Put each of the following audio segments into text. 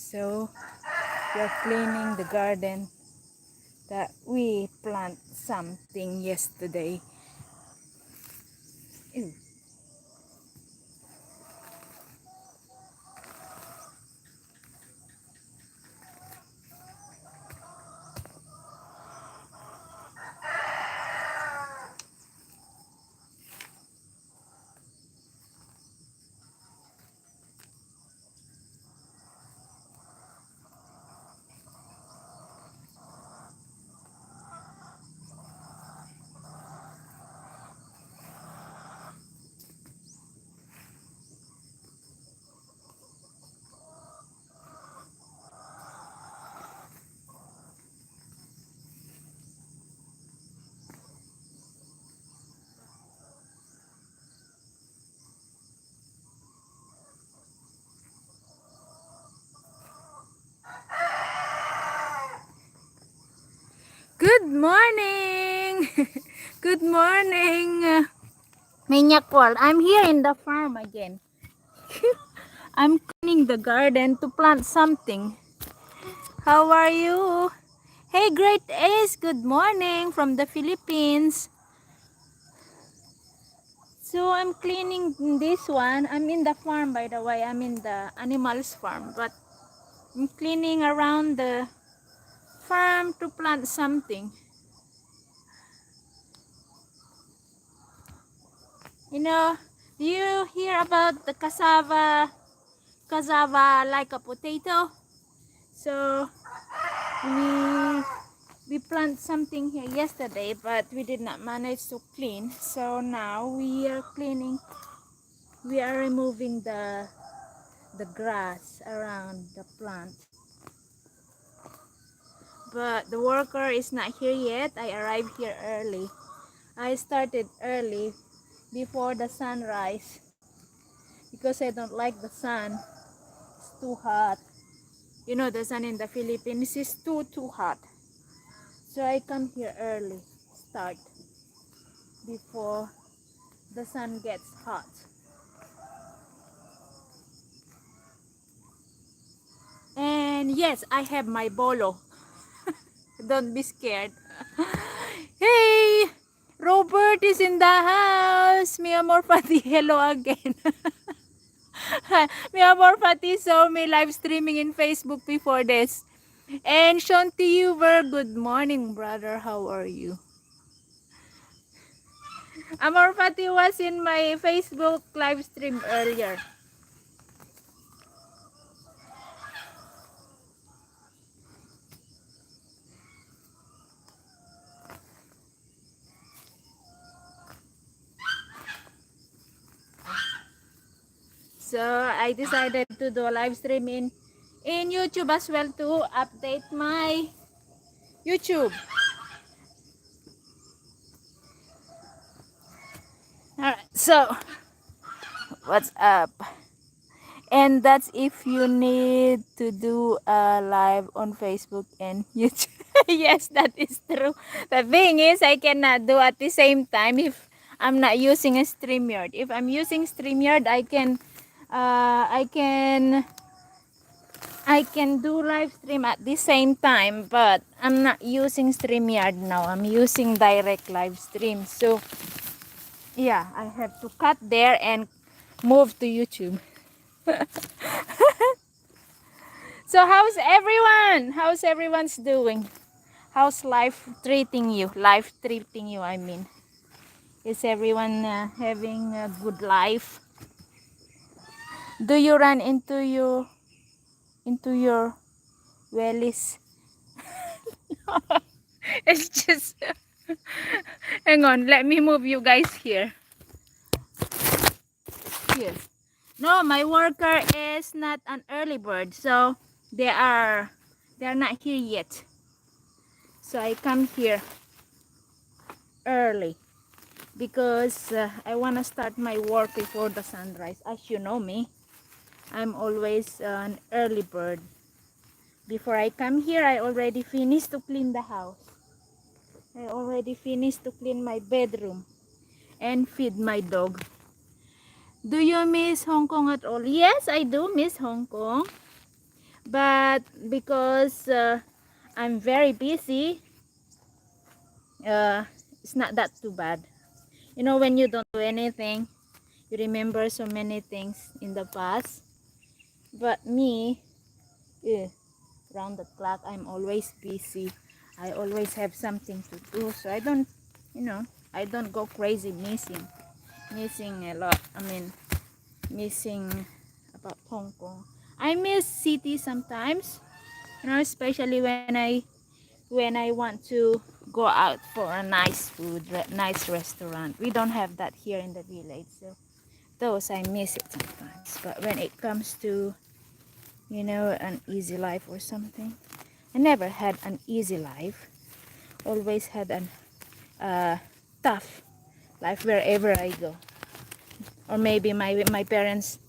So we're cleaning the garden that we plant something yesterday. Ew. Good morning! Good morning, Minyakwal. I'm here in the farm again. I'm cleaning the garden to plant something. How are you? Hey, Great Ace, good morning from the Philippines. So I'm cleaning this one. I'm in the farm, by the way. I'm in the animals farm, but I'm cleaning around the farm to plant something. You know, do you hear about the cassava like a potato? So we plant something here yesterday, but we did not manage to clean. So now we are cleaning. We are removing the grass around the plant. But the worker is not here yet. I arrived here early. I started early before the sunrise because I don't like the sun. It's too hot. You know, the sun in the Philippines is too hot. So I come here early, start before the sun gets hot. And yes, I have my bolo. Don't be scared. Hey, Robert is in the house. Mi amor Pati, hello again. Mi amor Pati saw me live streaming in Facebook before this. And Shanti Uber, good morning, brother. How are you? Amor Pati was in my Facebook live stream earlier. So I decided to do a live stream in YouTube as well to update my YouTube. Alright, so what's up? And that's if you need to do a live on Facebook and YouTube. Yes, that is true. The thing is, I cannot do at the same time if I'm not using a StreamYard. If I'm using StreamYard, I can do live stream at the same time, but I'm not using StreamYard now. I'm using direct live stream. So yeah, I have to cut there and move to YouTube. So how's everyone? How's everyone's doing? How's life treating you? Life treating you, I mean. Is everyone having a good life? Do you run into your wellies? It's just hang on, let me move you guys here. Here. No, my worker is not an early bird, so they're not here yet. So I come here early because I want to start my work before the sunrise. As you know me, I'm always an early bird. Before I come here, I already finished to clean the house. I already finished to clean my bedroom and feed my dog. Do you miss Hong Kong at all? Yes, I do miss Hong Kong. But But because I'm very busy, it's not that too bad. You know, when you don't do anything, you remember so many things in the past. But me, round the clock, I'm always busy. I always have something to do, so I don't, you know, I don't go crazy missing a lot. I mean, missing about Hong Kong. I miss city sometimes, you know, especially when I want to go out for a nice food, nice restaurant. We don't have that here in the village, so those I miss it sometimes. But when it comes to, you know, an easy life or something, I never had an easy life. Always had an tough life wherever I go. Or maybe my parents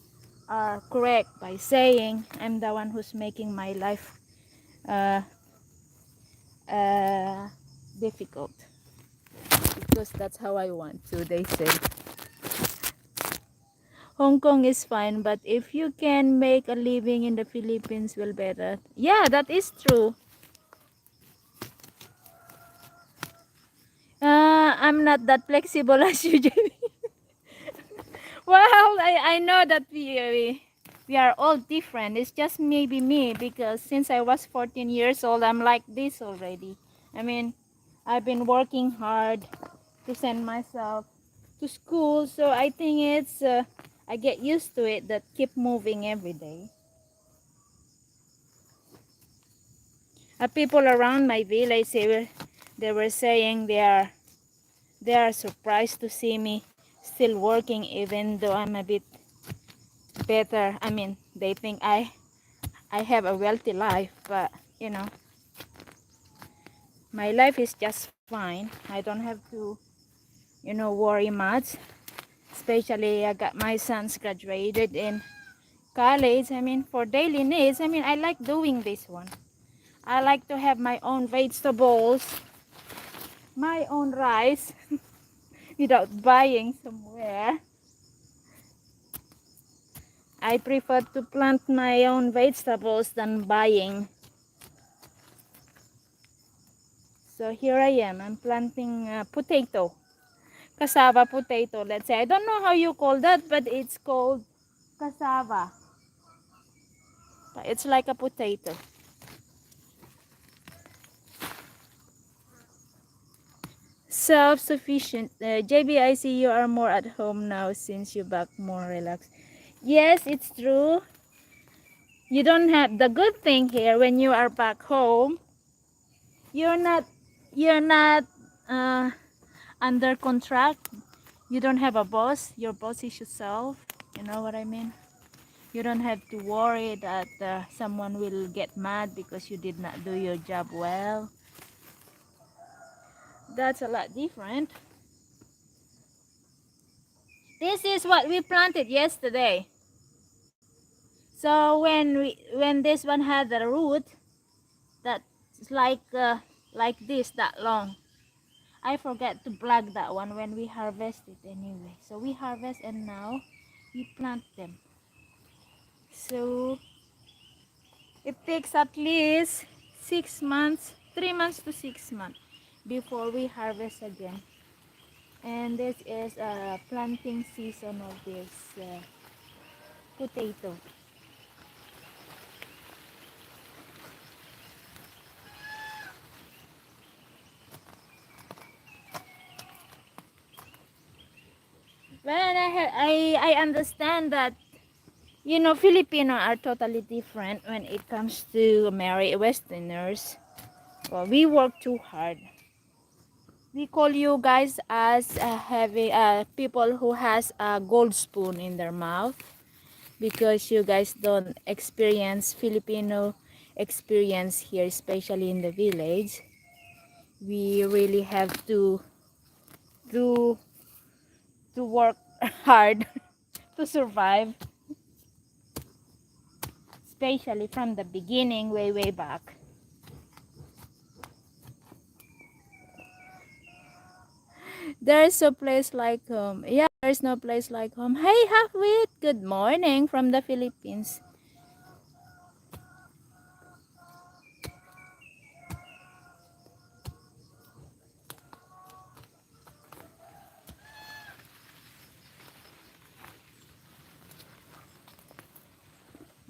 are correct by saying I'm the one who's making my life uh, difficult, because that's how I want to, they say. Hong Kong is fine, but if you can make a living in the Philippines, well, better. Yeah, that is true. I'm not that flexible as you, JB. Well, I know that we are all different. It's just maybe me, because since I was 14 years old, I'm like this already. I mean, I've been working hard to send myself to school, so I think it's I get used to it, that keep moving every day. People around my village, they were saying they are surprised to see me still working, even though I'm a bit better. I mean, they think I have a wealthy life, but you know, my life is just fine. I don't have to, you know, worry much. Especially I got my sons graduated in college. I mean, for daily needs, I mean, I like doing this one. I like to have my own vegetables, my own rice, without buying somewhere. I prefer to plant my own vegetables than buying. So here I am. I'm planting potato, cassava potato. Let's say, I don't know how you call that, but it's called cassava. But it's like a potato. Self-sufficient. JB, I see you are more at home now since you're back, more relaxed. Yes, it's true. You don't have the good thing here when you are back home. You're not uh, under contract. You don't have a boss. Your boss is yourself. You know what I mean? You don't have to worry that someone will get mad because you did not do your job well. That's a lot different. This is what we planted yesterday. So when this one had the root that's like this, that long, I forgot to plug that one when we harvest it anyway. So we harvest and now we plant them. So it takes at least 6 months, 3 months to 6 months before we harvest again. And this is a planting season of this potato. Well, I understand that, you know, Filipino are totally different when it comes to marry Westerners. Well, we work too hard. We call you guys as having people who has a gold spoon in their mouth, because you guys don't experience Filipino experience here, especially in the village. We really have to to work hard to survive, especially from the beginning, way back. There's a place like home. Yeah, there's no place like home. Hey, Halfwit, good morning from the Philippines.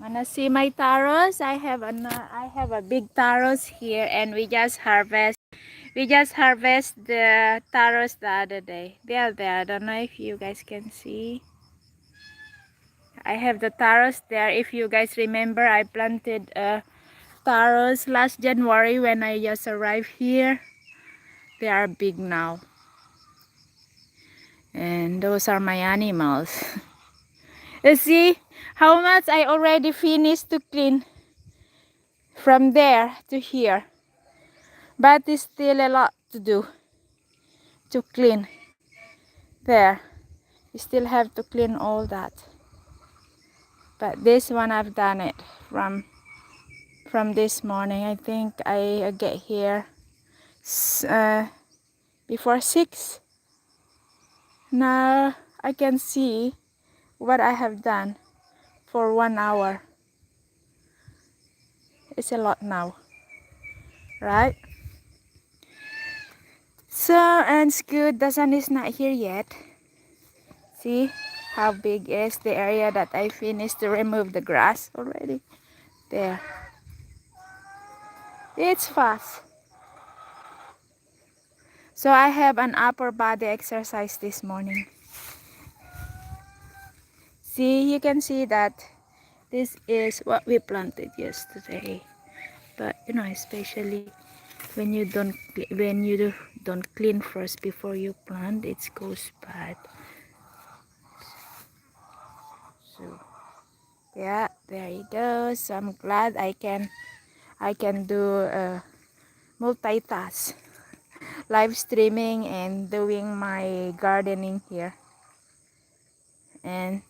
Wanna see my taros? I have a big taros here, and we just harvest. We just harvest the taros the other day. They are there. I don't know if you guys can see. I have the taros there. If you guys remember, I planted taros last January when I just arrived here. They are big now. And those are my animals. You see how much I already finished to clean from there to here. But there's still a lot to do to clean. There. You still have to clean all that. But this one I've done it from this morning. I think I get here before 6. Now I can see what I have done for 1 hour. It's a lot now, right? So, and it's good. The sun is not here yet. See how big is the area that I finished to remove the grass already. There. It's fast. So I have an upper body exercise this morning. See, you can see that this is what we planted yesterday. But you know, especially when you don't clean first before you plant, it goes bad. So yeah, there you go. So I'm glad I can do multitask, live streaming and doing my gardening here. And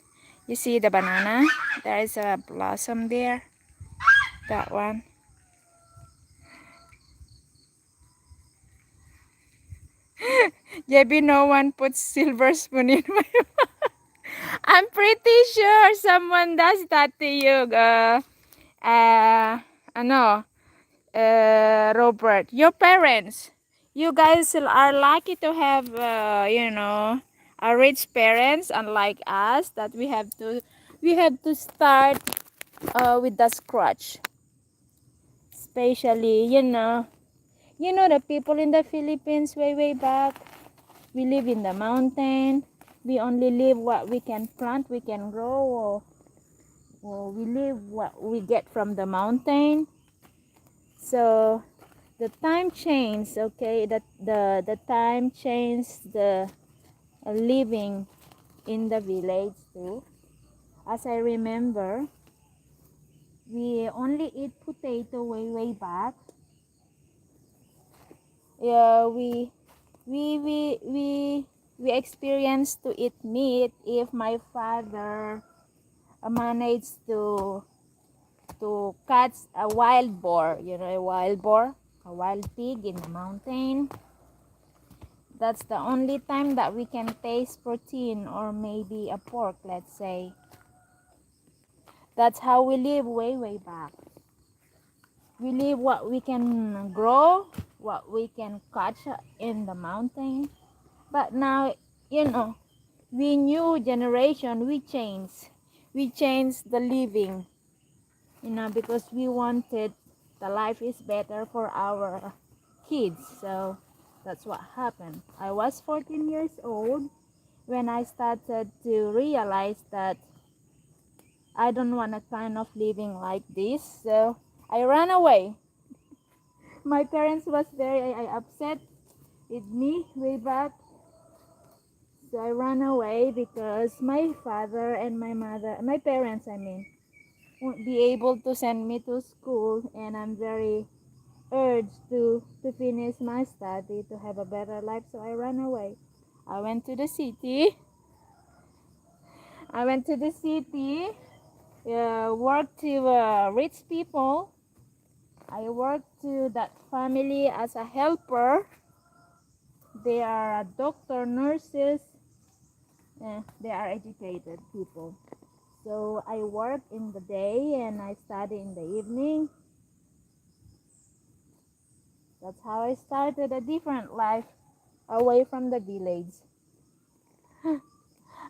you see the banana? There is a blossom there. That one. Maybe no one puts silver spoon in my mouth. I'm pretty sure someone does that to you. No, Robert, your parents. You guys are lucky to have, you know, a rich parents, unlike us, that we have to start with the scratch. Especially, the people in the Philippines way back. We live in the mountain. We only live what we can plant, we can grow, or we live what we get from the mountain. So the time changed, okay? The time changed the living in the village too. As I remember, we only eat potato way back. Yeah, we experienced to eat meat if my father managed to catch a wild boar, a wild boar, a wild pig in the mountain. That's the only time that we can taste protein, or maybe a pork, let's say. That's how we live way back. We live what we can grow, what we can catch in the mountain. But now, we new generation, we change the living, because we wanted the life is better for our kids. So that's what happened. I was 14 years old when I started to realize that I don't want a kind of living like this. So I ran away. My parents was very upset with me way back. So I ran away because my father and my parents, won't be able to send me to school, and I'm very urged to finish my study, to have a better life. So I ran away. I went to the city. Worked to rich people. I worked to that family as a helper. They are doctor, nurses. They are educated people. So I work in the day and I study in the evening. That's how I started a different life away from the village.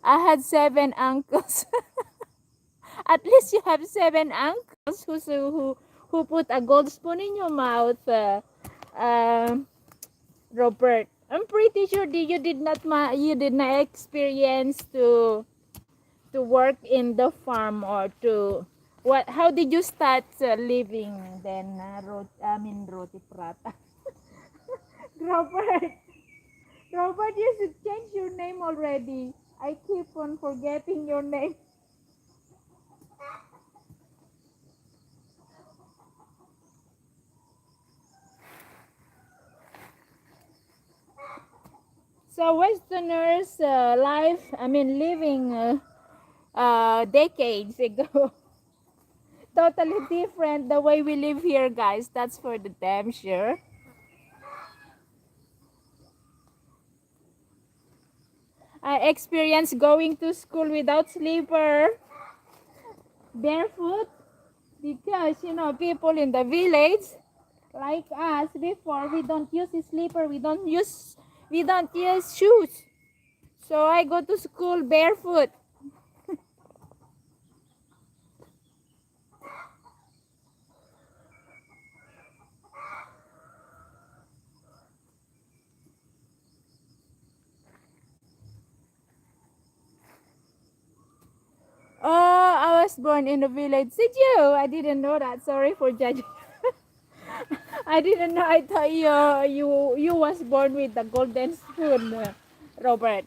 I had 7 uncles. At least you have 7 uncles who put a gold spoon in your mouth, Robert. I'm pretty sure you did not experience to work in the farm or to what? How did you start living then? Roti Prata. Robert, Robert, you should change your name already. I keep on forgetting your name. So Westerners' living decades ago, totally different the way we live here, guys. That's for the damn sure. I experienced going to school without slipper, barefoot, because people in the village like us before, we don't use a slipper, we don't use shoes. So I go to school barefoot. Oh, I was born in a village. Did you? I didn't know that. Sorry for judging. I didn't know. I thought you was born with the golden spoon, Robert.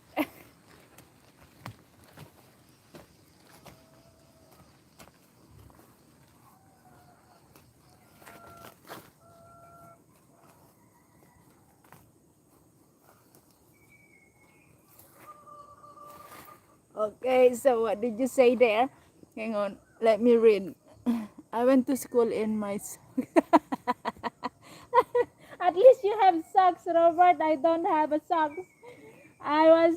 Okay, so what did you say there? Hang on, let me read. I went to school in my. At least you have socks, Robert. I don't have a socks. I was.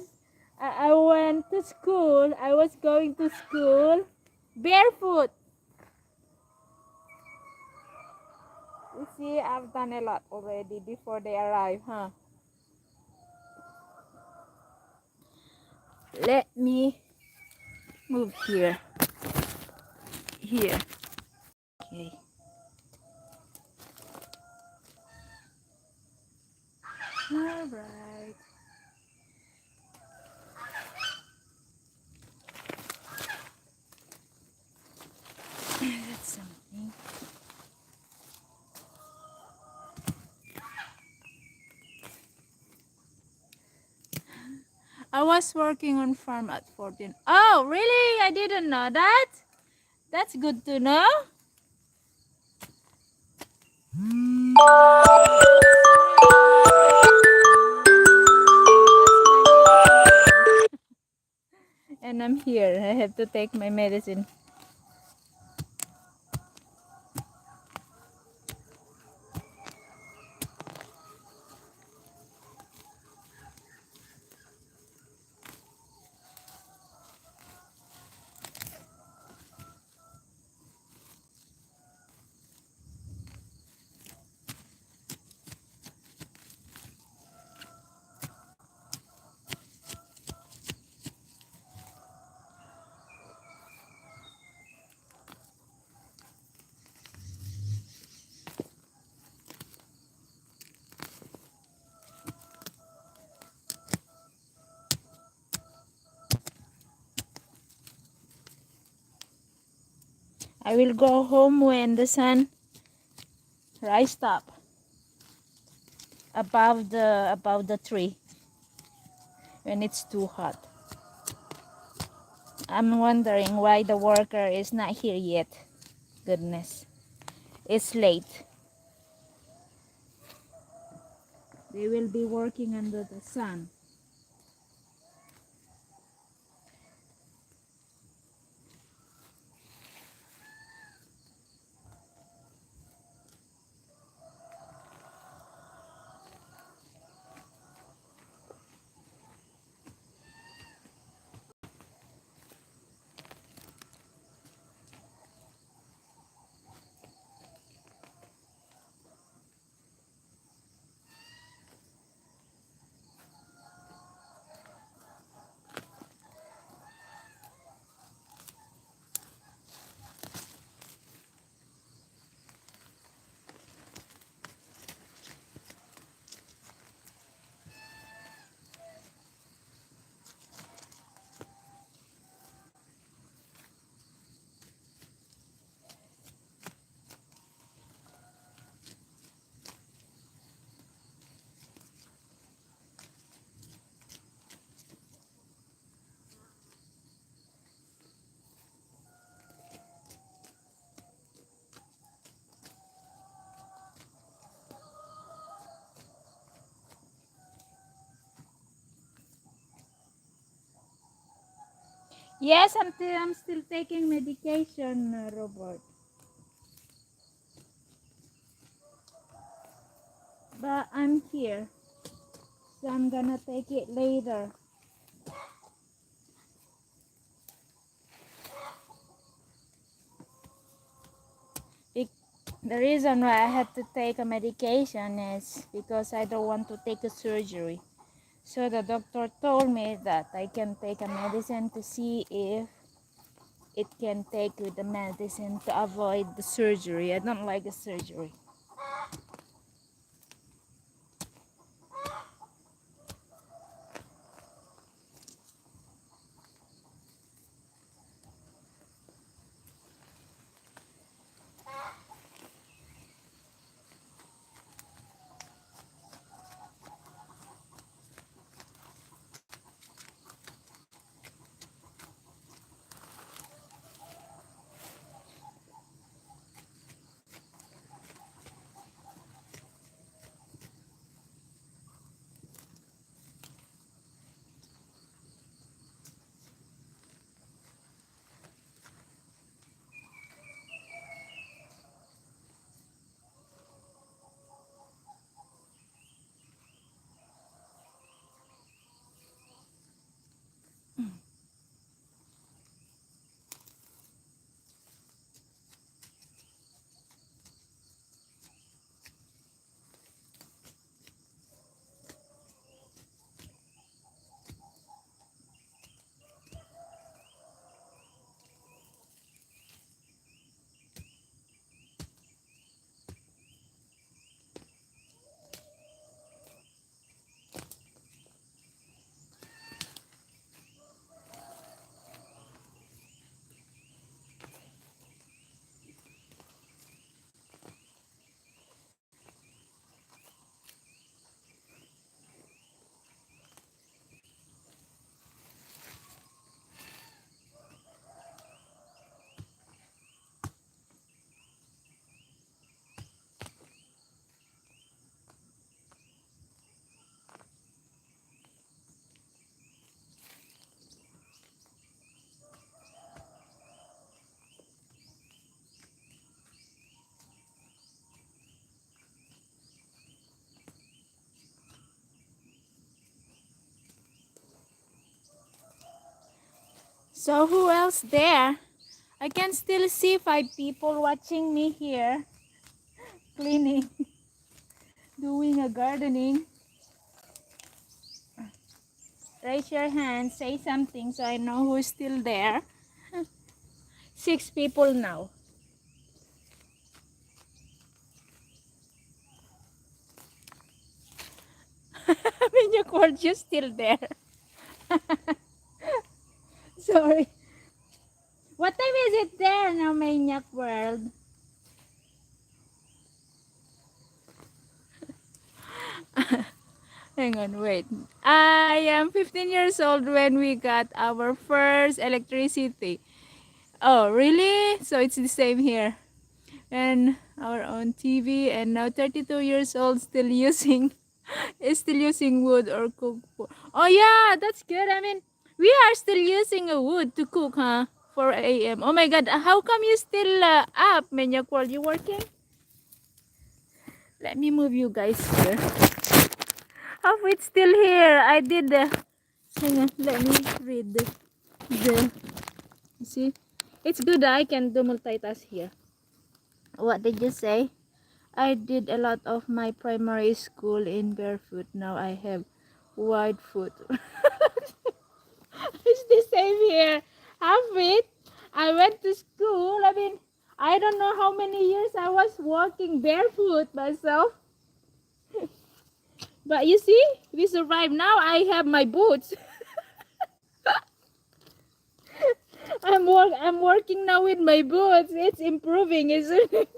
I went to school. I was going to school barefoot. You see, I've done a lot already before they arrive, huh? Let me move here. Here. Okay. All right. That's something. I was working on farm at 14. Oh, really? I didn't know that. That's good to know. And I'm here. I have to take my medicine. I will go home when the sun rise up above the tree when it's too hot. I'm wondering why the worker is not here yet. Goodness, it's late. They will be working under the sun. Yes, I'm still taking medication, Robert. But I'm here, so I'm gonna take it later. Be- the reason why I had to take a medication is because I don't want to take a surgery. So the doctor told me that I can take a medicine to see if it can take with the medicine to avoid the surgery. I don't like the surgery. So who else there? I can still see 5 people watching me here cleaning, doing a gardening. Raise your hand, say something so I know who's still there. 6 people now. Minyak World, you still there. Sorry. What time is it there now, Maniac World? Hang on, wait. I am 15 years old when we got our first electricity. Oh, really? So it's the same here. And our own TV, and now 32 years old, still using is still using wood or cook. Oh yeah, that's good. I mean, we are still using a wood to cook, huh? 4 a.m. Oh my god, how come you still up, Maniac World? You working? Let me move you guys here. Oh, it's still here. I did the. Hang on, let me read the. You see, it's good. I can do multitask here. What did you say? I did a lot of my primary school in barefoot. Now I have wide foot. It's the same here. Half it. I went to school. I mean, I don't know how many years I was walking barefoot myself. But you see, we survived. Now I have my boots. I'm working now with my boots. It's improving, isn't it?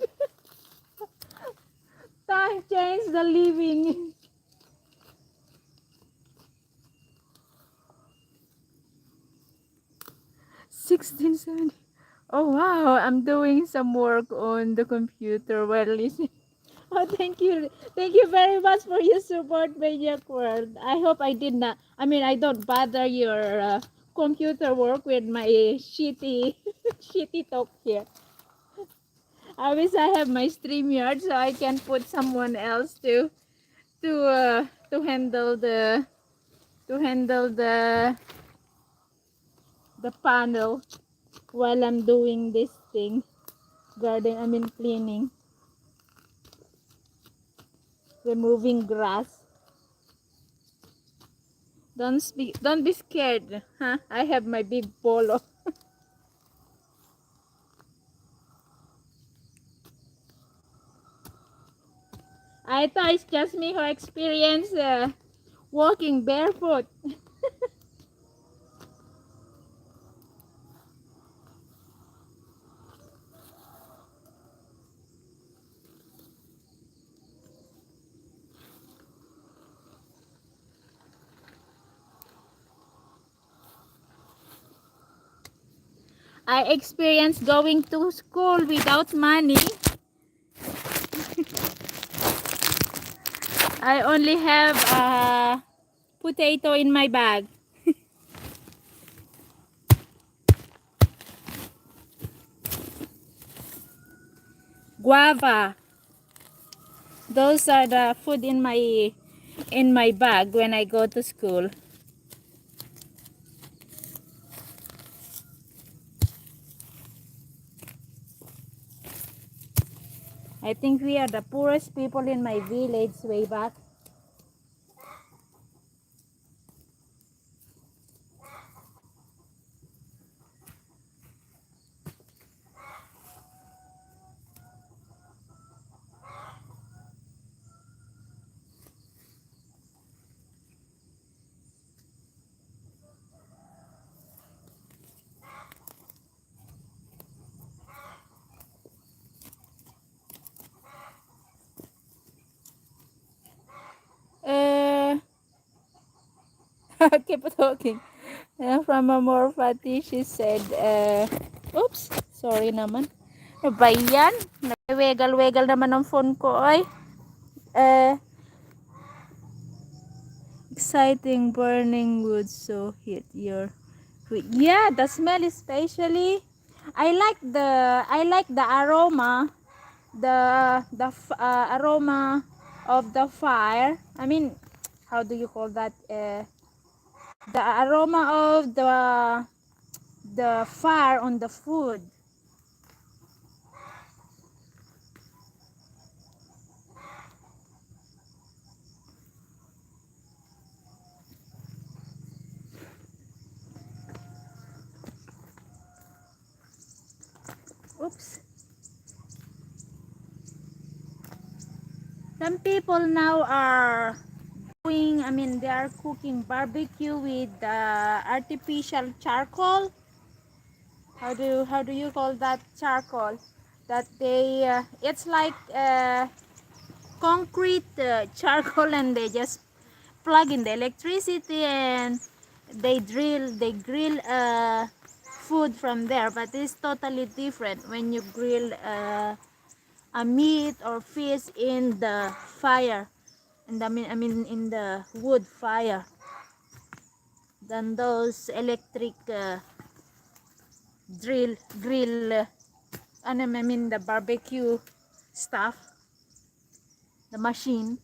Time change the living. 1670. Oh wow, I'm doing some work on the computer while listening. Oh, thank you. Thank you very much for your support, Maniac World. I hope I did not. I mean, I don't bother your computer work with my shitty shitty talk here. I wish I have my StreamYard so I can put someone else to handle the panel while I'm doing this thing. Cleaning, removing grass. Don't be scared, huh? I have my big polo. I thought it's just me who experienced walking barefoot. I experienced going to school without money. I only have a potato in my bag. Guava. Those are the food in my bag when I go to school. I think we are the poorest people in my village way back. Keep talking. From a more fatty, she said, oops, sorry naman. Ano ba yan? Nagwegal-wegal naman ang phone ko, ay. Exciting burning wood so hit your food. Yeah, the smell especially. I like the aroma, aroma of the fire. I mean, how do you call that? The aroma of the fire on the food. Oops. Some people now are doing, they are cooking barbecue with artificial charcoal. How do you call that charcoal? That they it's like concrete charcoal, and they just plug in the electricity and they grill food from there. But it's totally different when you grill a meat or fish in the fire, and in the wood fire, than those electric grill the barbecue stuff, the machine.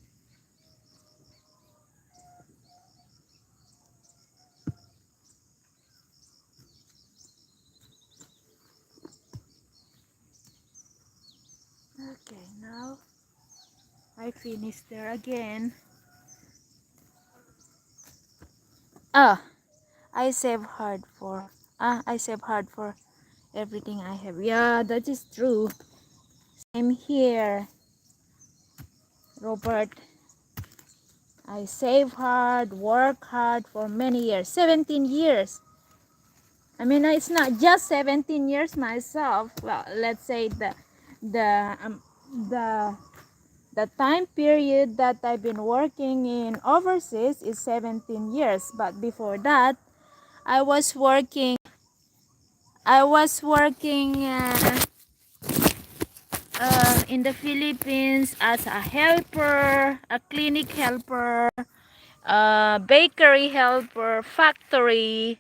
Okay, now I finished there again. I save hard for everything I have. Yeah, that is true. Same here, Robert. I save hard, work hard for many years, 17 years. It's not just 17 years myself. Well, let's say the the time period that I've been working in overseas is 17 years. But before that, I was working in the Philippines as a helper, a clinic helper, bakery helper, factory.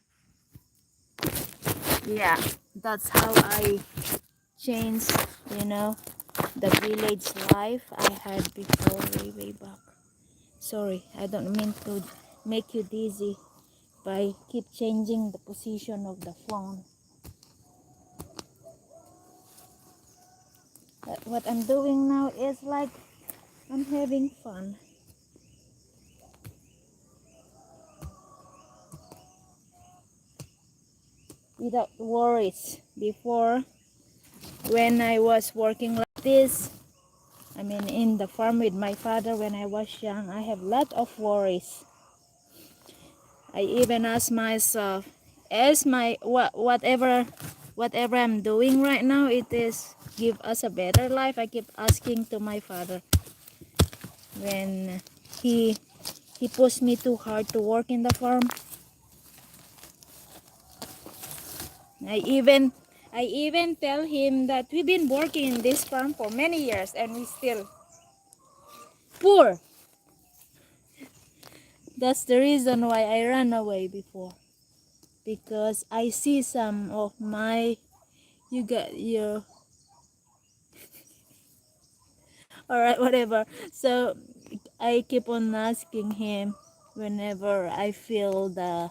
Yeah, that's how I changed, you know, the village life I had before, way back. Sorry, I don't mean to make you dizzy by keep changing the position of the phone. But what I'm doing now is like I'm having fun without worries. Before, when I was working like this, I mean in the farm with my father when I was young, I have a lot of worries. I even ask myself, is my whatever I'm doing right now, it is give us a better life? I keep asking to my father when he pushed me too hard to work in the farm. I even tell him that we've been working in this farm for many years and we still poor. That's the reason why I ran away before, because I see some of my you got your all right, whatever. So I keep on asking him whenever I feel the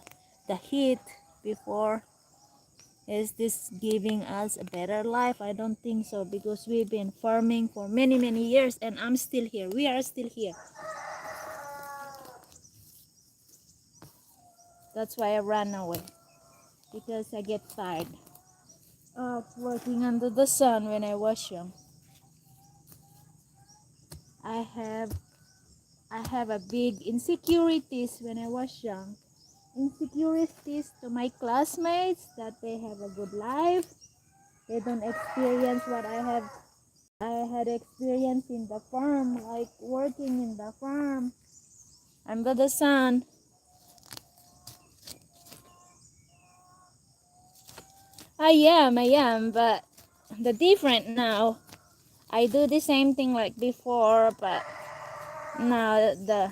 heat before, is this giving us a better life? I don't think so, because we've been farming for many years and I'm still here. We are still here. That's why I ran away, because I get tired of working under the sun when I was young. I have I have a big insecurities when I was young. Insecurities to my classmates that they have a good life. They don't experience what I had experience in the farm, like working in the farm under the sun. I am, but the different now. I do the same thing like before, but now the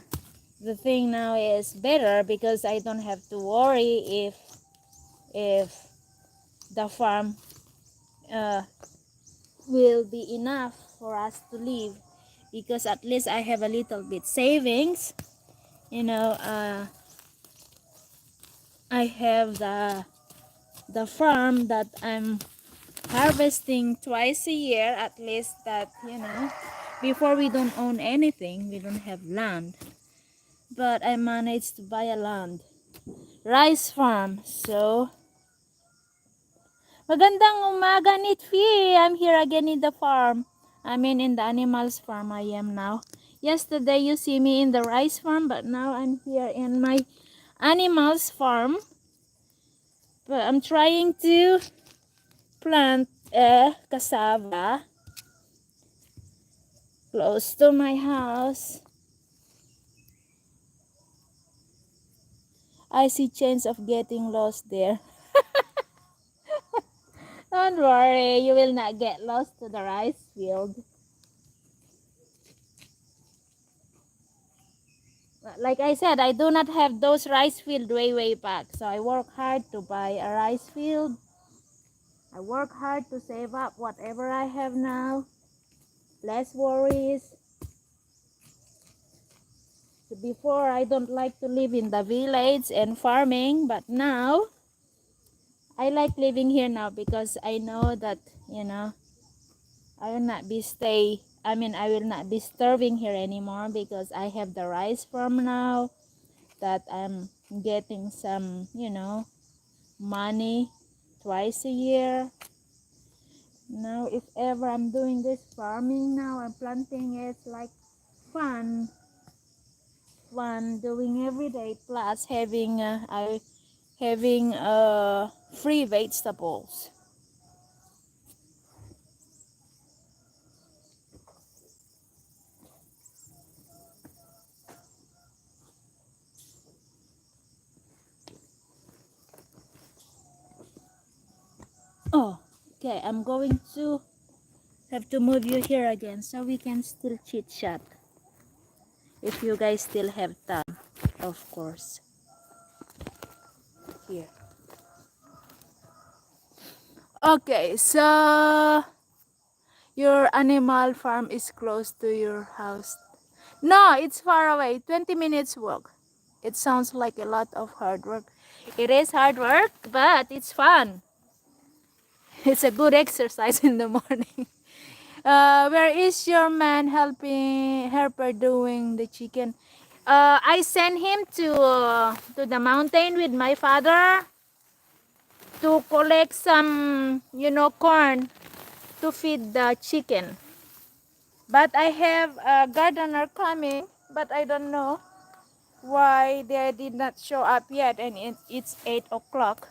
thing now is better because I don't have to worry if the farm uh, will be enough for us to live, because at least I have a little bit savings, you know. I have the farm that I'm harvesting twice a year at least, that, you know, before we don't own anything, we don't have land, but I managed to buy a land rice farm. So magandang umaga, Nitfi. I'm here again in the farm. I mean in the animals farm I am now. Yesterday you see me in the rice farm, but now I'm here in my animals farm. But I'm trying to plant a cassava close to my house. I see chance of getting lost there. Don't worry, you will not get lost to the rice field. Like I said, I do not have those rice field way back. So I work hard to buy a rice field. I work hard to save up whatever I have now. Less worries. So before, I don't like to live in the village and farming, but now I like living here now because I know that, you know, I will not be I will not be starving here anymore, because I have the rice farm now, that I'm getting some, you know, money twice a year. Now if ever I'm doing this farming now, I'm planting, it's like fun doing every day, plus having free vegetables. Oh, okay, I'm going to have to move you here again so we can still chit chat, if you guys still have time, of course. Here. Okay, so your animal farm is close to your house. No, it's far away. 20 minutes walk. It sounds like a lot of hard work. It is hard work, but it's fun. It's a good exercise in the morning. Where is your man helper doing the chicken? I sent him to the mountain with my father to collect some, corn to feed the chicken. But I have a gardener coming, but I don't know why they did not show up yet, and it's 8 o'clock.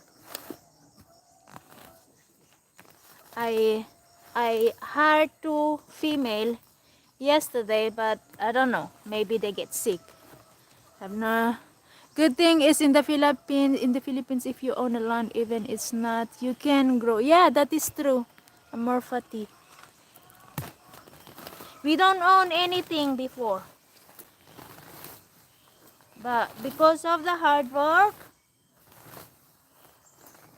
I hired 2 female yesterday, but I don't know. Maybe they get sick. Have no. Good thing is in the Philippines. In the Philippines, if you own a land, even it's not, you can grow. Yeah, that is true. More fatty. We don't own anything before, but because of the hard work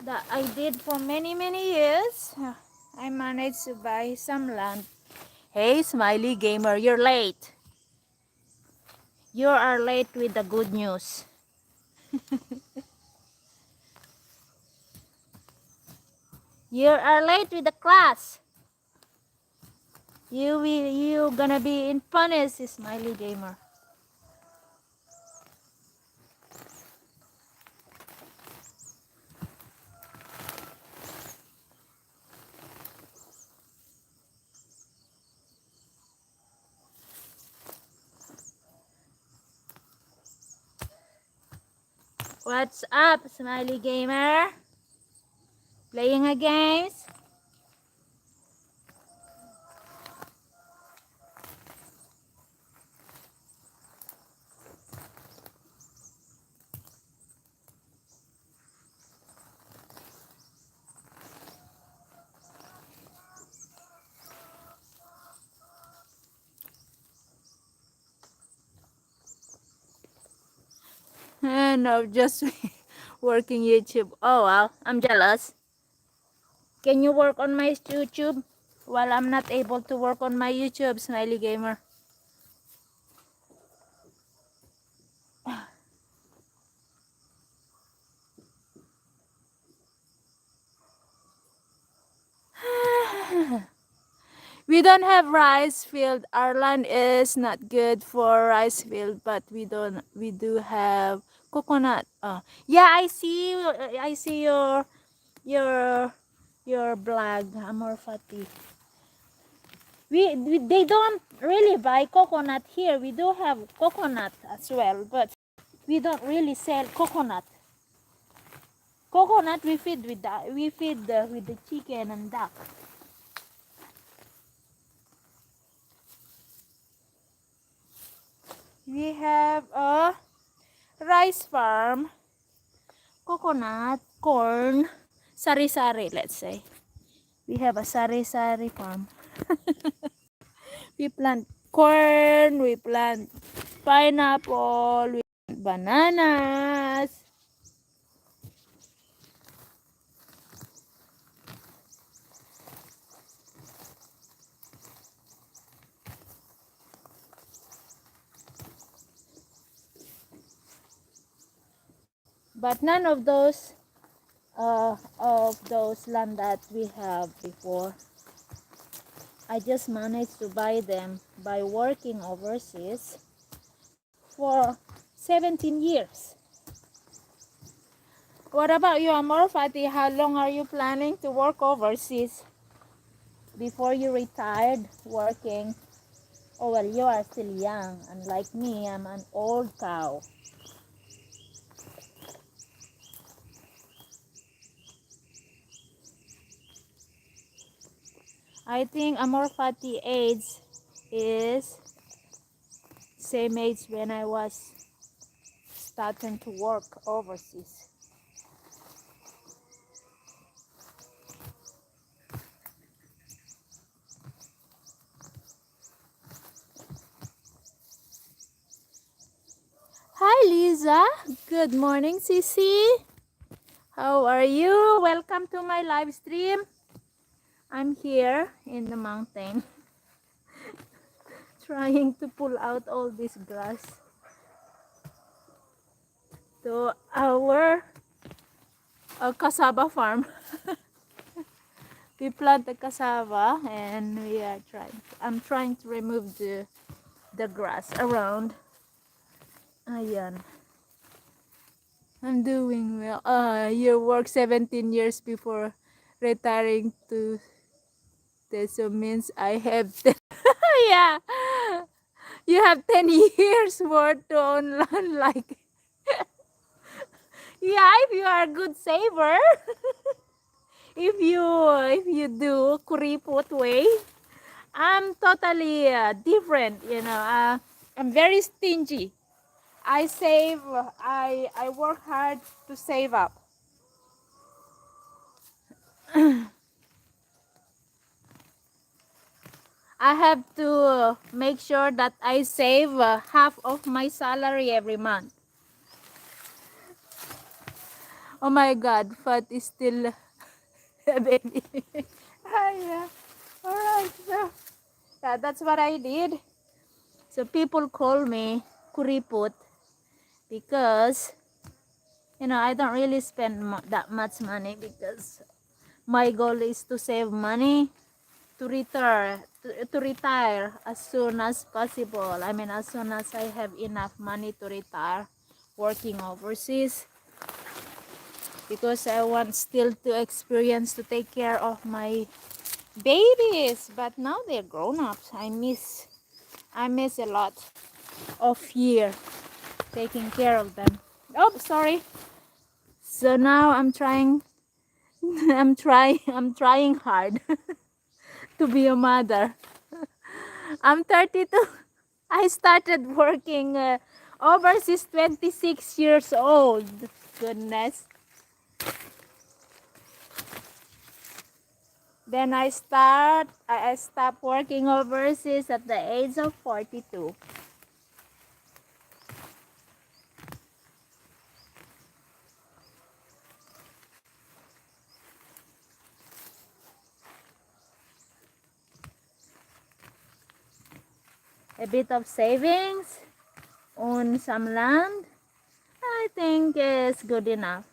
that I did for many years, I managed to buy some land. Hey, Smiley Gamer, you're late. You are late with the good news. You are late with the class. You gonna be in punished, Smiley Gamer. What's up, Smiley Gamer? Playing a games? No, just working YouTube. Oh wow, I'm jealous. Can you work on my YouTube while I'm not able to work on my YouTube, Smiley Gamer? We don't have rice field. Our land is not good for rice field, but we do have coconut. Yeah, I see your your blog, Amor Fati. They don't really buy coconut here. We do have coconut as well, but we don't really sell coconut. Coconut we feed with with the chicken and duck. We have a rice farm, coconut, corn, sari-sari, let's say. We have a sari-sari farm. We plant corn, we plant pineapple, we plant bananas. But none of those land that we have before, I just managed to buy them by working overseas for 17 years. What about you, Amor Fati? How long are you planning to work overseas before you retired working? Oh, well, you are still young. Unlike me, I'm an old cow. I think Amor Fati age is same age when I was starting to work overseas. Hi Lisa, good morning Sisi. How are you? Welcome to my live stream. I'm here in the mountain trying to pull out all this grass to our cassava farm. We plant the cassava and I'm trying to remove the grass around. Ayan. I'm doing well. You work 17 years before retiring to this, so means I have 10. Yeah. You have 10 years more to own land, like, yeah, if you are a good saver. If you do kuripot way, I'm totally different, I'm very stingy. I save, I work hard to save up. I have to make sure that I save half of my salary every month. Oh my God, fat is still a baby. Yeah. All right. So yeah, that's what I did. So people call me kuripot because I don't really spend that much money, because my goal is to save money to retire as soon as possible. I mean, as soon as I have enough money to retire working overseas, because I want still to experience to take care of my babies. But now they're grown-ups. I miss a lot of year taking care of them. Oh, sorry. So now I'm trying I'm trying hard to be a mother. I'm 32. I started working overseas 26 years old. Goodness. Then I stopped working overseas at the age of 42. A bit of savings, own some land, I think is good enough.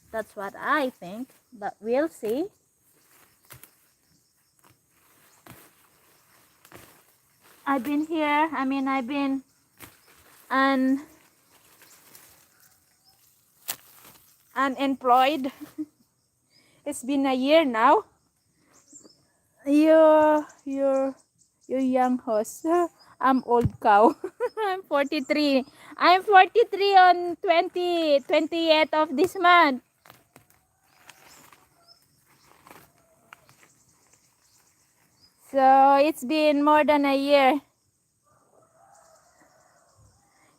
That's what I think, but we'll see. I've been here, I've been unemployed. It's been a year now. You're young host. I'm old cow. I'm 43. I'm 43 on 20th of this month. So it's been more than a year.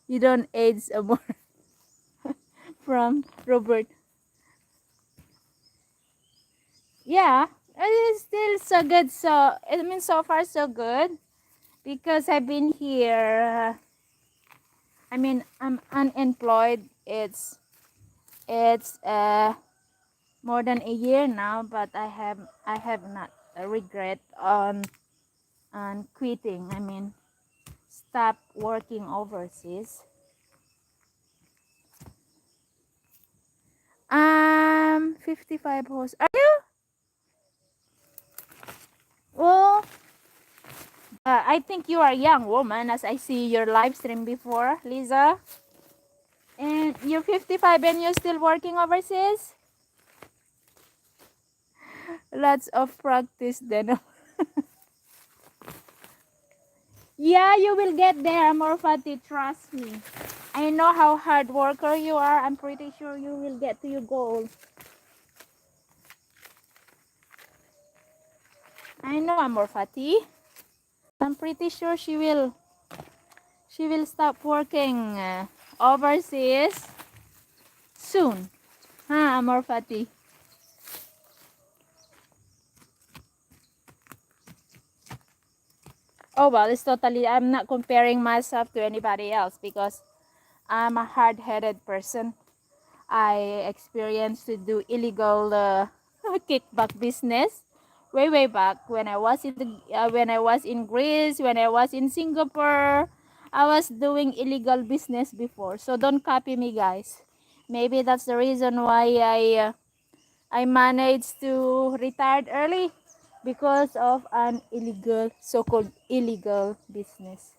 You don't age more. From Robert. Yeah, it's still so good. So far so good, because I've been here. I'm unemployed. It's more than a year now, but I have not a regret on quitting. Stop working overseas. 55 hosts. Are you? Well, I think you are a young woman, as I see your live stream before, Lisa. And you're 55 and you're still working overseas? Lots of practice then. Yeah, you will get there, Morfati. Trust me. I know how hard worker you are. I'm pretty sure you will get to your goal. I know, Morfati. I'm pretty sure she will stop working overseas soon. Huh, Morfati? Oh, well, I'm not comparing myself to anybody else, because I'm a hard-headed person. I experienced to do illegal kickback business way back when I was in when I was in Greece, when I was in Singapore. I was doing illegal business before, so don't copy me, guys. Maybe that's the reason why I managed to retire early, because of an illegal, so-called illegal business.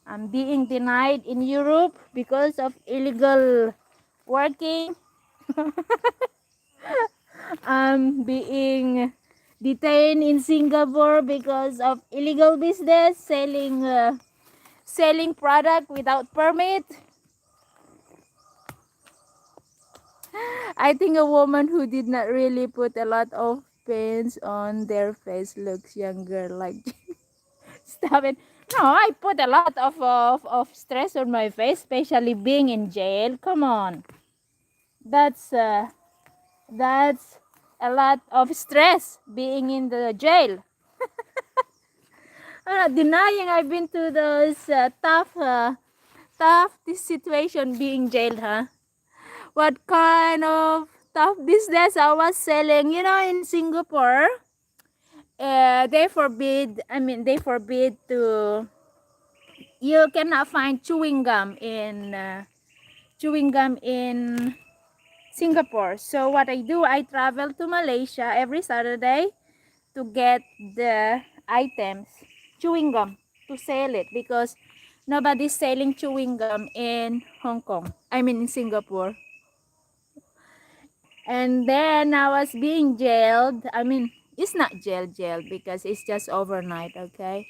I'm being denied in Europe because of illegal working. I'm being detained in Singapore because of illegal business, selling product without permit. I think a woman who did not really put a lot of paints on their face looks younger. Like, stop it. No, I put a lot of stress on my face, especially being in jail. Come on. That's a lot of stress being in the jail. I'm not denying I've been to those tough this situation being jailed, huh? What kind of tough business I was selling? You know, in Singapore, they forbid. I mean, they forbid to. You cannot find chewing gum in Singapore. So what I do, I travel to Malaysia every Saturday to get the items, chewing gum, to sell it, because nobody's selling chewing gum in Hong Kong. I mean in Singapore. And then I was being jailed. I mean, it's not jail because it's just overnight, okay?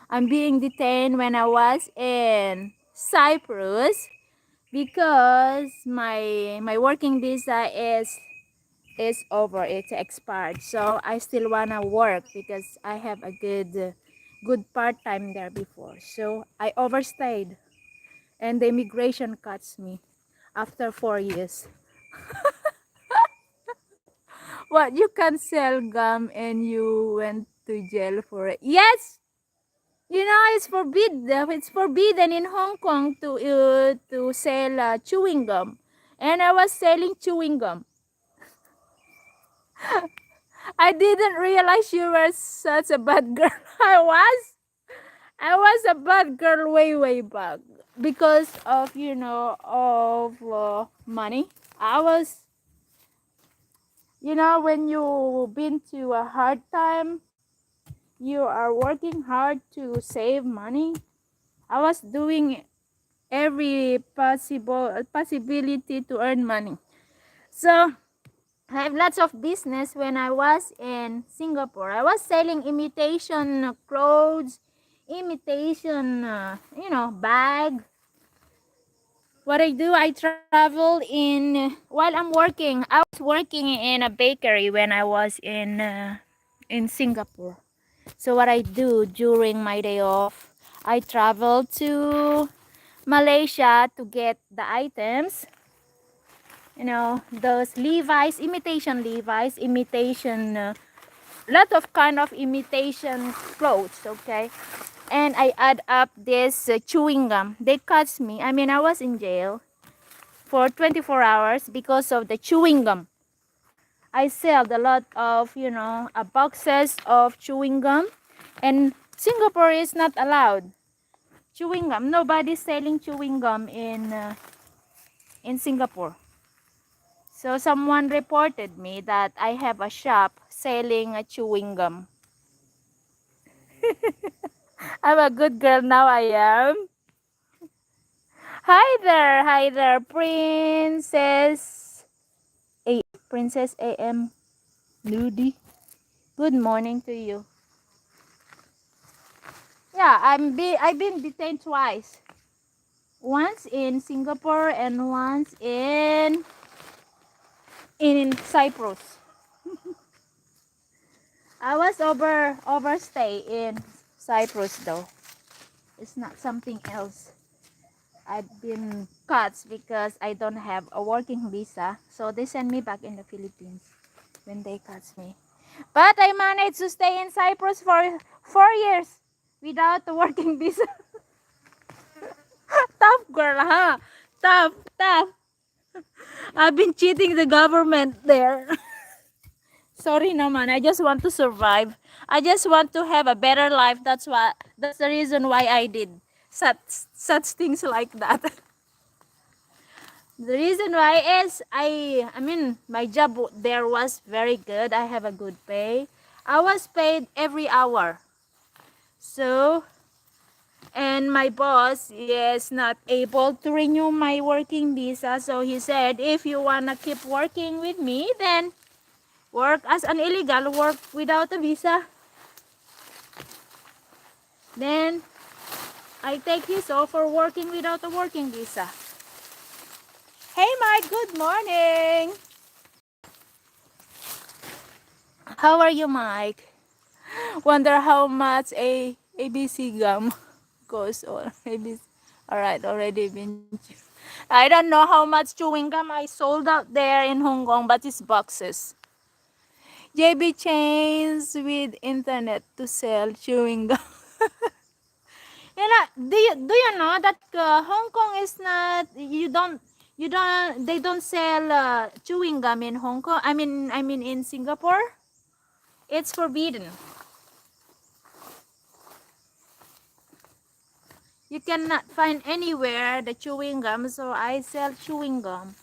I'm being detained when I was in Cyprus because my working visa is over, it's expired. So I still wanna work because I have a good part-time there before. So I overstayed and the immigration cuts me after 4 years. What, you can sell gum and you went to jail for it? Yes, you know, it's forbidden in Hong Kong to sell chewing gum, and I was selling chewing gum. I didn't realize you were such a bad girl. I was a bad girl way back because of, you know, of money. I was, you know, when you've been to a hard time, you are working hard to save money. I was doing every possibility to earn money. So I have lots of business when I was in Singapore. I was selling imitation clothes, imitation, bag. What I do, I travel while I'm working. I was working in a bakery when I was in Singapore. So what I do during my day off, I travel to Malaysia to get the items. You know, those imitation lot of kind of imitation clothes, okay? And I add up this chewing gum. They catch me. I mean, I was in jail for 24 hours because of the chewing gum. I sell a lot of, boxes of chewing gum, and Singapore is not allowed chewing gum. Nobody's selling chewing gum in Singapore. So someone reported me that I have a shop selling a chewing gum. I'm a good girl now, I am. Hi there, Princess AM Nudie. Good morning to you. Yeah, I've been detained twice. Once in Singapore and once in Cyprus. I was overstay in Cyprus though. It's not something else. I've been cut because I don't have a working visa. So they send me back in the Philippines when they cut me. But I managed to stay in Cyprus for 4 years without a working visa. Tough girl, huh? Tough. I've been cheating the government there. Sorry naman, I just want to survive. I just want to have a better life. That's the reason why I did such things like that. The reason why is I mean my job there was very good. I have a good pay. I was paid every hour. So and my boss is not able to renew my working visa, so he said if you wanna keep working with me, then work as an illegal, work without a visa. Then I take his offer working without a working visa. Hey Mike, good morning. How are you, Mike? Wonder how much a ABC gum goes on. ABC. All right, already been. I don't know how much chewing gum I sold out there in Hong Kong, but it's boxes. JB chains with internet to sell chewing gum. Do you know that Hong Kong is not, they don't sell chewing gum in Hong Kong. I mean in Singapore, it's forbidden. You cannot find anywhere the chewing gum, so I sell chewing gum.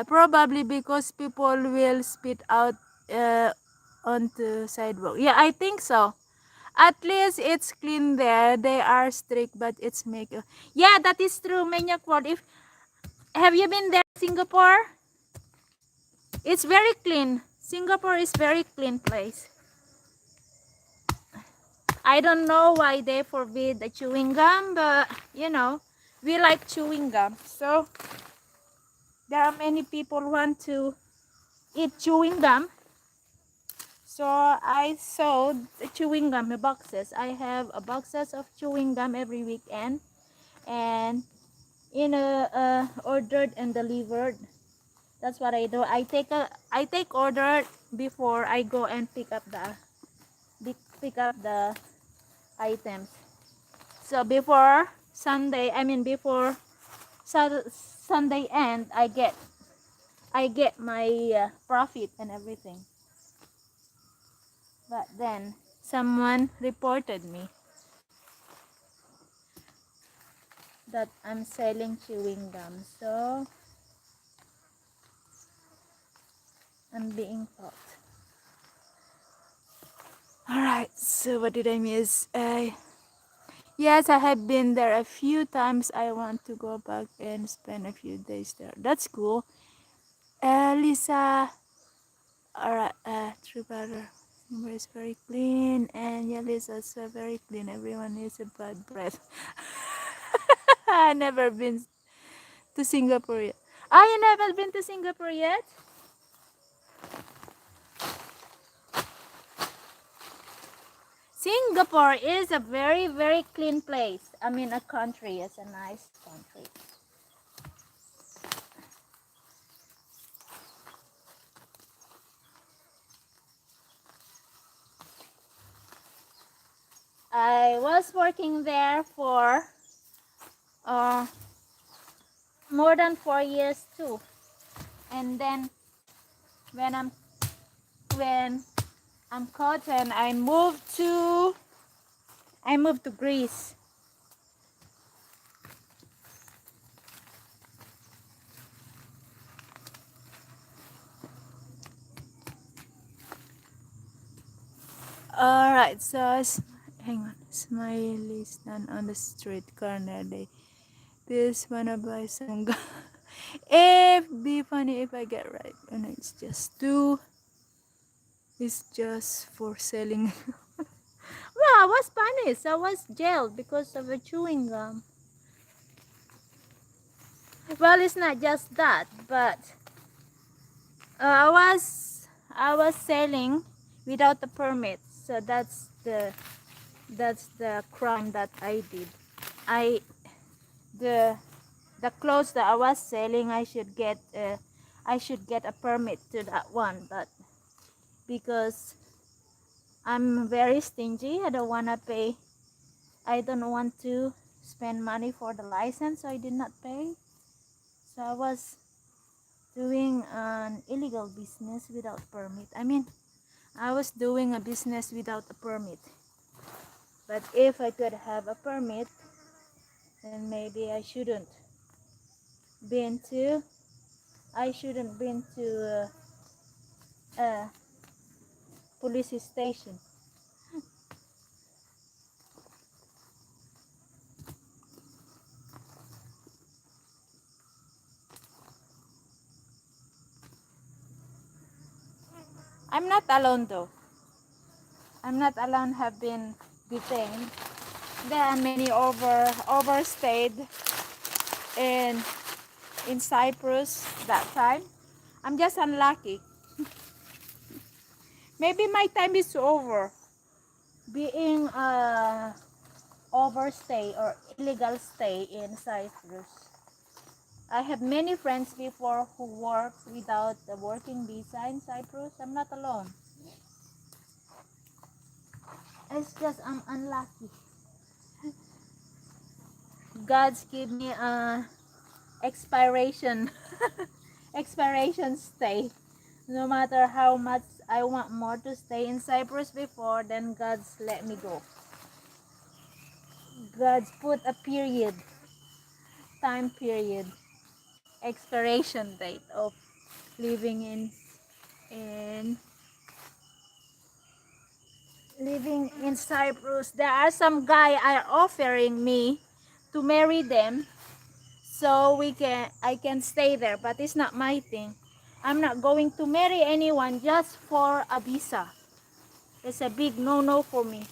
Probably because people will spit out onto sidewalk. Yeah, I think so. At least it's clean there. They are strict, but it's make. Yeah, that is true, Manyak World. If have you been there, Singapore? It's very clean. Singapore is very clean place. I don't know why they forbid the chewing gum, but you know, we like chewing gum. So there are many people who want to eat chewing gum. So I sold the chewing gum boxes. I have a boxes of chewing gum every weekend, and ordered and delivered. That's what I do. I take order before I go and pick up the items. So before Sunday, before Sunday end, I get my profit and everything. But then someone reported me that I'm selling chewing gum, so I'm being caught. Alright, so what did I miss? Yes, I have been there a few times. I want to go back and spend a few days there. That's cool. Lisa, alright, true brother. Number is very clean, and yeah, Lisa's very clean. Everyone is a bad breath. I never been to Singapore yet. You never been to Singapore yet? Singapore is a very, very clean place. A country. It's a nice country. I was working there for more than 4 years too. And then when I'm caught, and I moved to Greece. Alright, so hang on. Smiley stand on the street corner. This wanna buy some gum. If be funny if I get right. And it's just two. It's just for selling. Well, I was punished. I was jailed because of a chewing gum. Well, it's not just that, but I was selling without a permit. So that's the crime that I did. I the clothes that I was selling, I should get a permit to that one, but because I'm very stingy, I don't want to spend money for the license, so I did not pay. So I was doing an illegal business without permit. I mean, I was doing a business without a permit. But if I could have a permit, then maybe been to I shouldn't been to a police station. I'm not alone though. I'm not alone have been detained. There are many overstayed in Cyprus that time. I'm just unlucky. Maybe my time is over. Being overstay or illegal stay in Cyprus. I have many friends before who work without the working visa in Cyprus. I'm not alone. It's just I'm unlucky. God's give me a expiration expiration stay. No matter how much I want more to stay in Cyprus before, then God's let me go. God's put a period, time period, expiration date of living in living in Cyprus. There are some guy are offering me to marry them so I can stay there, but it's not my thing. I'm not going to marry anyone just for a visa. It's a big no-no for me.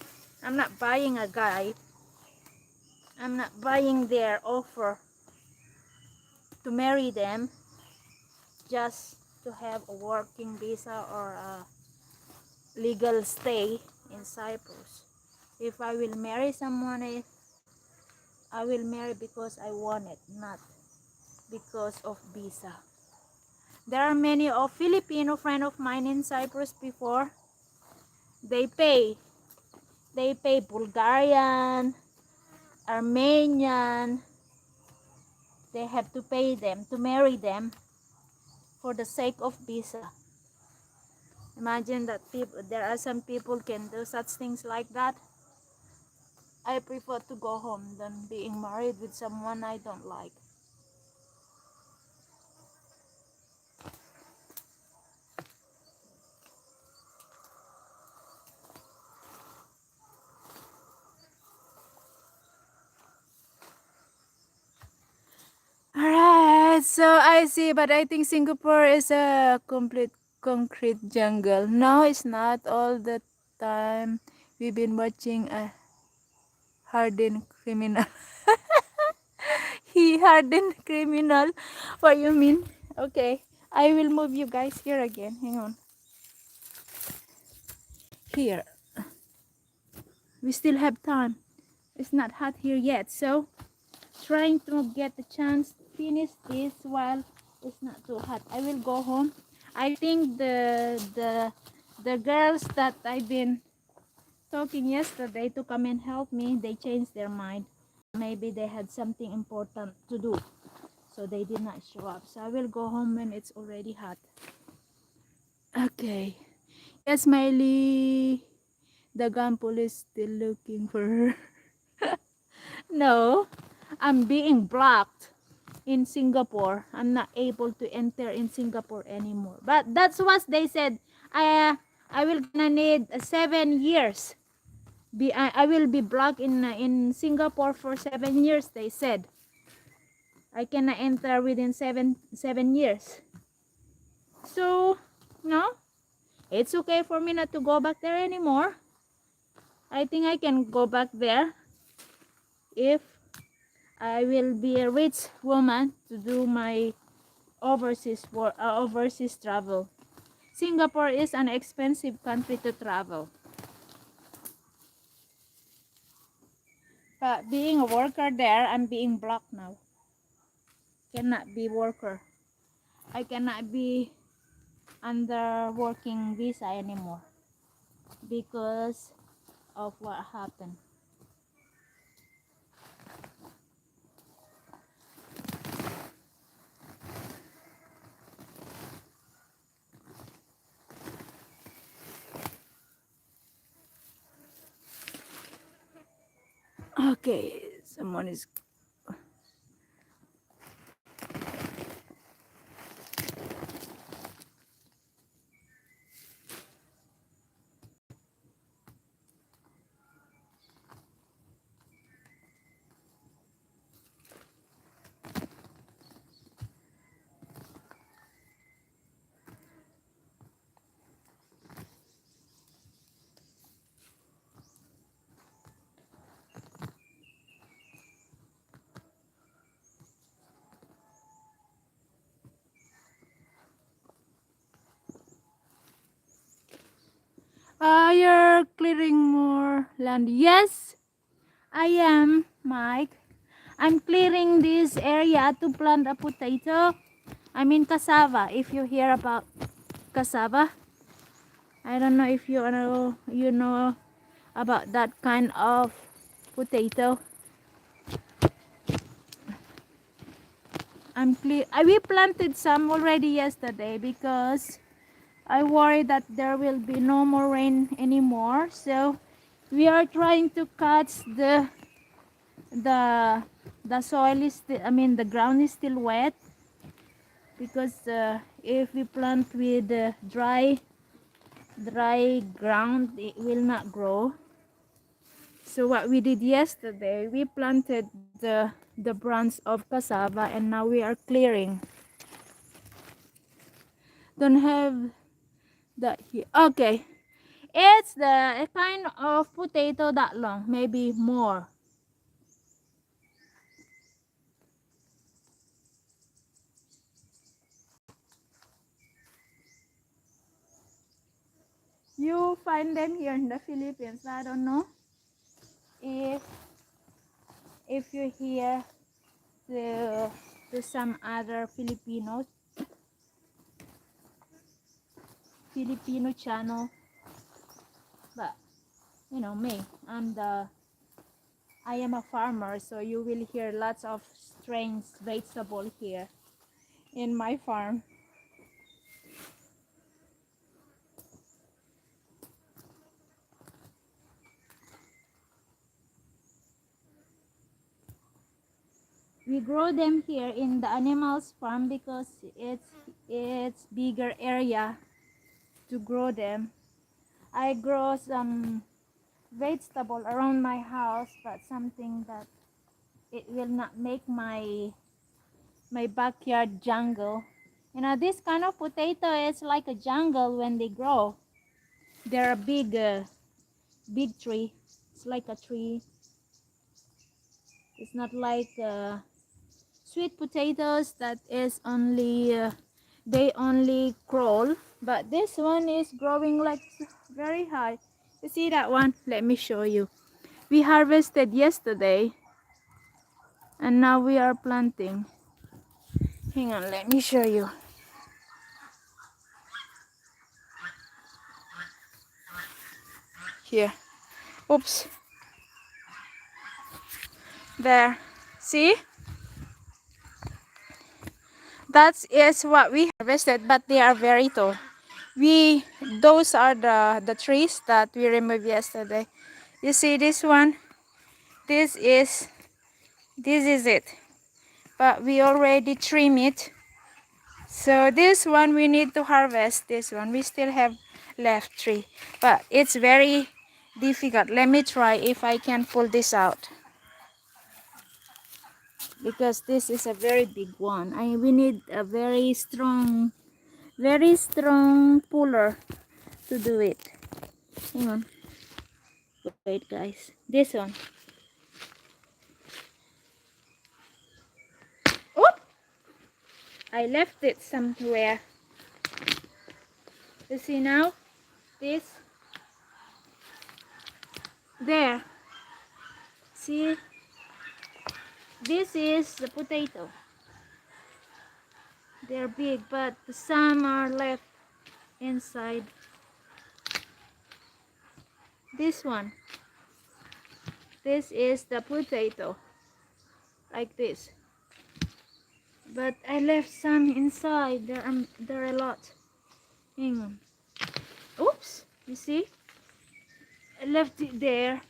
I'm not buying a guy. I'm not buying their offer to marry them just to have a working visa or a legal stay in Cyprus. If I will marry someone, I will marry because I want it, not because of visa. There are many of Filipino friend of mine in Cyprus before. They pay Bulgarian, Armenian. They have to pay them to marry them for the sake of visa. Imagine that there are some people can do such things like that. I prefer to go home than being married with someone I don't like. Alright, so I see, but I think Singapore is a complete concrete jungle. No, it's not all the time. We've been watching a hardened criminal. He hardened criminal. What you mean? Okay, I will move you guys here again. Hang on. Here. We still have time. It's not hot here yet, so trying to get the chance to finish this while it's not too hot. I will go home. I think the girls that I've been talking yesterday to come and help me, they changed their mind. Maybe they had something important to do, so they did not show up. So I will go home when it's already hot. Okay. Yes, Miley. The gun police still looking for her. No, I'm being blocked in Singapore. I'm not able to enter in Singapore anymore. But that's what they said. I will gonna need 7 years. I will be blocked in Singapore for 7 years. They said I cannot enter within seven years. So no, it's okay for me not to go back there anymore. I think I can go back there if I will be a rich woman to do my overseas travel. Singapore is an expensive country to travel. But being a worker there, I'm being blocked now. Cannot be worker. I cannot be under working visa anymore because of what happened. Okay, someone is. You're clearing more land. Yes, I am, Mike. I'm clearing this area to plant a potato. I mean cassava. If you hear about cassava, I don't know if you know about that kind of potato. We planted some already yesterday because I worry that there will be no more rain anymore. So we are trying to catch the the soil is still, I mean the ground is still wet, because if we plant with dry ground, it will not grow. So what we did yesterday, we planted the branch of cassava, and now we are clearing. Don't have that here. Okay, it's the kind of potato that long, maybe more. You find them here in the Philippines. I don't know if you hear to some other Filipino channel, but you know me, I am a farmer, so you will hear lots of strange vegetable here in my farm. We grow them here in the animals farm because it's bigger area to grow them. I grow some vegetable around my house, but something that it will not make my backyard jungle. You know, this kind of potato is like a jungle when they grow. They're a big tree. It's like a tree. It's not like sweet potatoes that is only they only crawl, but this one is growing like very high. You see that one? Let me show you. We harvested yesterday and now we are planting. Hang on, let me show you. Here. Oops. There. See? That is what we harvested, but they are very tall. Those are the trees that we removed yesterday. You see this one? This is it. But we already trim it. So this one we need to harvest. This one we still have left 3, but it's very difficult. Let me try if I can pull this out, because this is a very big one. We need a very strong puller to do it. Hang on. Wait guys. This one. Oop! I left it somewhere. You see now? This. There. See? This is the potato. They're big, but some are left inside. This one. This is the potato. Like this. But I left some inside. There are a lot. Hang on. Oops. You see? I left it there.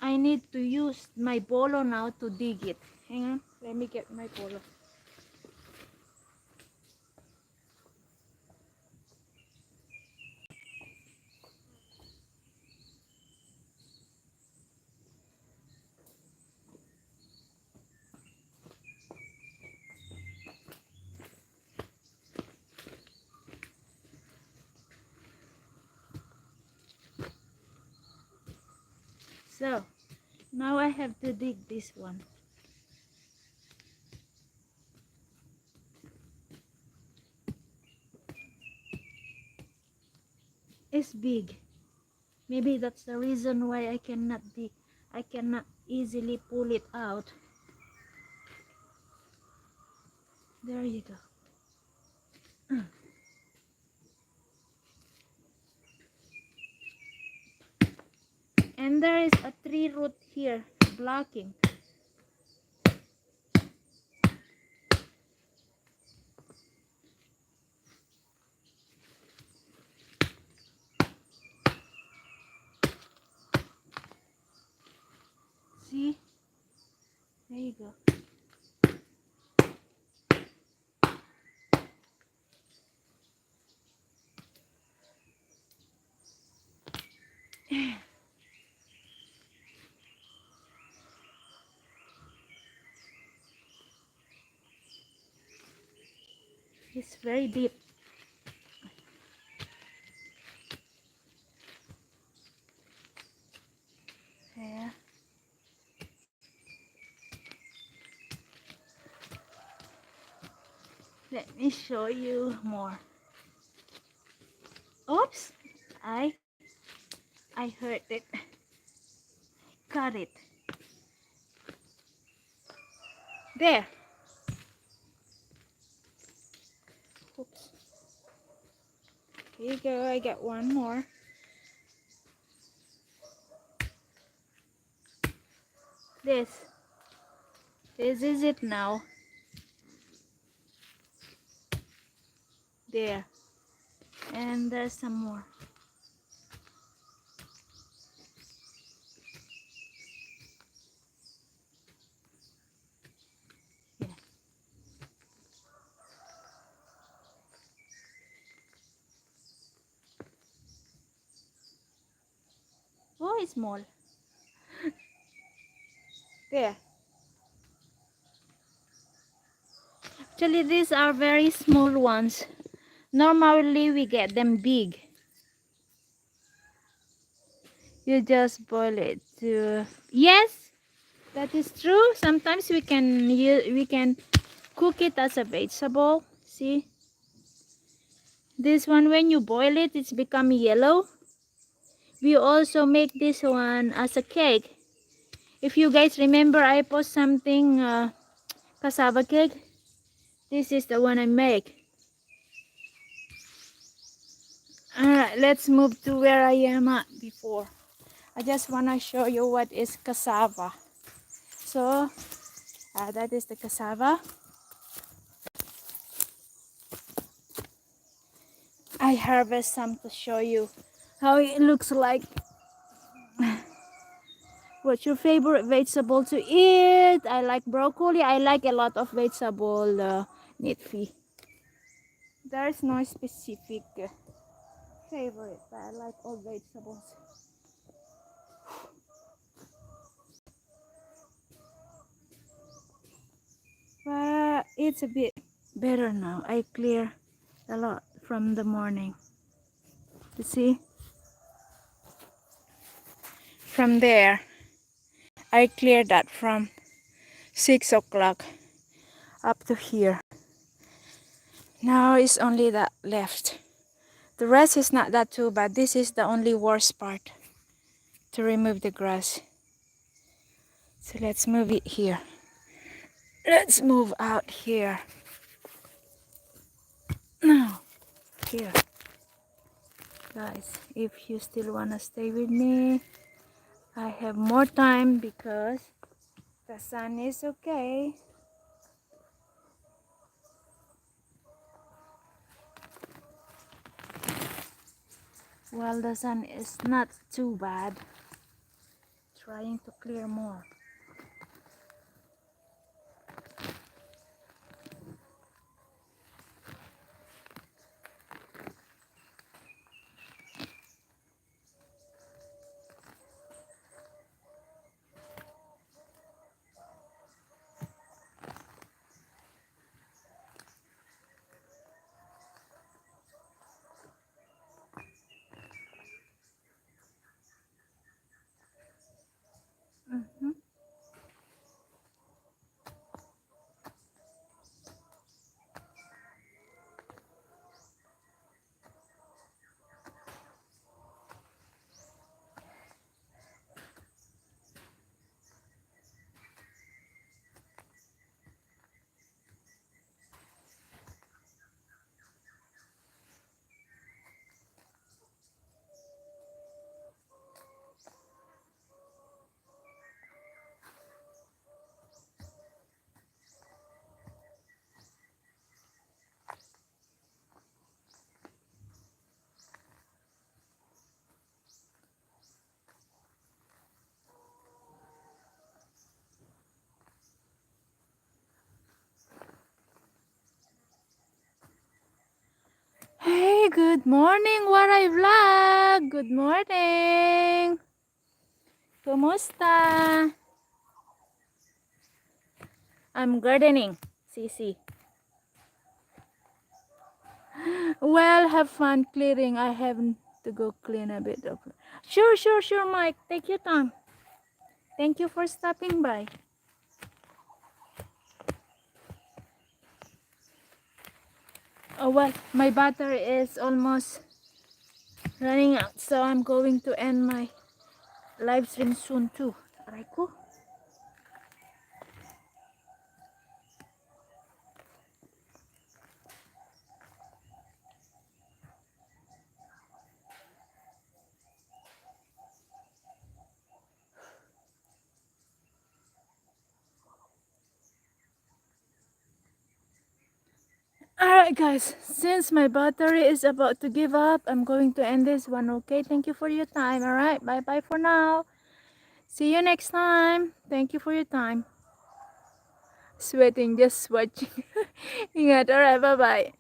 I need to use my bolo now to dig it. Hang on. Let me get my bolo. So, now I have to dig this one. It's big. Maybe that's the reason why I cannot easily pull it out. There you go. And there is a tree root here blocking. See? There you go. It's very deep. Yeah. Let me show you more. Oops! I hurt it. Cut it. There. Oops. Here you go. I got one more. This is it now. There. And there's some more. Yeah. Oh, it's small. There. Actually, these are very small ones. Normally, we get them big. You just boil it to... Yes, that is true. Sometimes we can cook it as a vegetable. See? This one, when you boil it, it's become yellow. We also make this one as a cake. If you guys remember, I post something cassava cake. This is the one I make. Alright, let's move to where I am at before. I just want to show you what is cassava. So, that is the cassava. I harvest some to show you how it looks like. What's your favorite vegetable to eat? I like broccoli. I like a lot of vegetable nitfi. There's no specific favorite, but I like all vegetables. But it's a bit better now. I clear a lot from the morning. You see? From there, I cleared that from 6 o'clock up to here. Now it's only that left. The rest is not that too bad. This is the only worst part, to remove the grass. So let's move it here. Let's move out here. Now, here. Guys, if you still want to stay with me, I have more time because the sun is okay. Well, the sun is not too bad. Trying to clear more. Mhm. Hey, good morning, Waray Vlog! Good morning! Kumusta? I'm gardening, Sisi. Well, have fun clearing. I have to go clean a bit of. Sure, Mike. Take your time. Thank you for stopping by. Oh, well, my battery is almost running out, so I'm going to end my live stream soon too. Aray ko. Alright guys, since my battery is about to give up, I'm going to end this one, okay? Thank you for your time. Alright, bye-bye for now. See you next time. Thank you for your time. Sweating just watching. Ingat, alright, bye-bye.